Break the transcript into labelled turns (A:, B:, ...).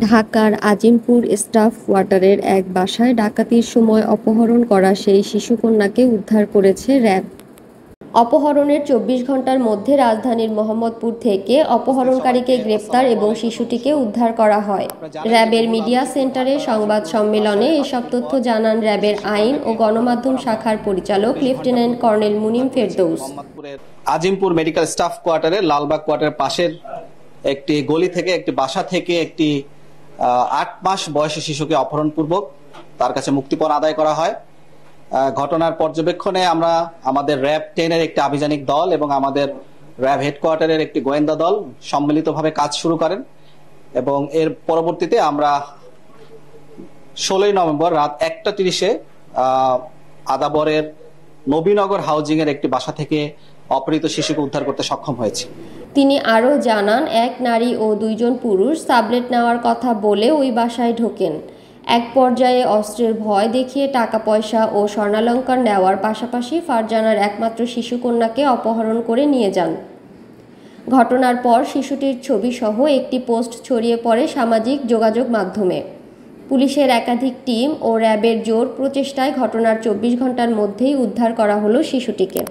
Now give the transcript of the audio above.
A: ঢাকার আজিমপুর স্টাফ কোয়ার্টারের এক বাসায় ডাকাতির সময় অপহরণ করা সেই শিশুকন্যাকে উদ্ধার করেছে র্যাব। অপহরণের ২৪ ঘণ্টার মধ্যে রাজধানীর মোহাম্মদপুর থেকে অপহরণকারীকে গ্রেপ্তার এবং শিশুটিকে উদ্ধার করা হয়। র্যাবের মিডিয়া সেন্টারে সংবাদ সম্মেলনে এসব তথ্য জানান র্যাবের আইন ও গণমাধ্যম শাখার পরিচালক lieutenant colonel Munim Ferdous.
B: Azimpur medical staff কোয়ার্টারের লালবাগ কোয়ার্টারের পাশের একটি গলি থেকে একটি বাসা থেকে একটি ৮ মাস বয়সী শিশুকে অপহরণপূর্বক তার কাছে মুক্তিপণ আদায় করা হয়। ঘটনার পর্যবেক্ষণে আমরা আমাদের র্যাব 10 এর একটি আভিযানিক দল এবং আমাদের র্যাব হেডকোয়ার্টারের একটি গোয়েন্দা দল সম্মিলিতভাবে কাজ শুরু করেন এবং এর পরবর্তীতে আমরা ১৬ নভেম্বর রাত ১টা ৩০-এ আদাবরের নবীনগর হাউজিং এর একটি বাসা থেকে অপহৃত শিশুকে উদ্ধার করতে সক্ষম হয়েছি।
A: তিনি আরও জানান, এক নারী ও ২ জন পুরুষ সাবলেট নেওয়ার কথা বলে ওই বাসায় ঢোকেন। এক পর্যায়ে অস্ত্রের ভয় দেখিয়ে টাকা পয়সা ও স্বর্ণালংকার নেওয়ার পাশাপাশি ফারজানার একমাত্র শিশুকন্যাকে অপহরণ করে নিয়ে যান। ঘটনার পর শিশুটির ছবিসহ একটি পোস্ট ছড়িয়ে পড়ে সামাজিক যোগাযোগ মাধ্যমে। পুলিশের একাধিক টিম ও র্যাবের জোর প্রচেষ্টায় ঘটনার ২৪ ঘণ্টার মধ্যেই উদ্ধার করা হলো শিশুটিকে।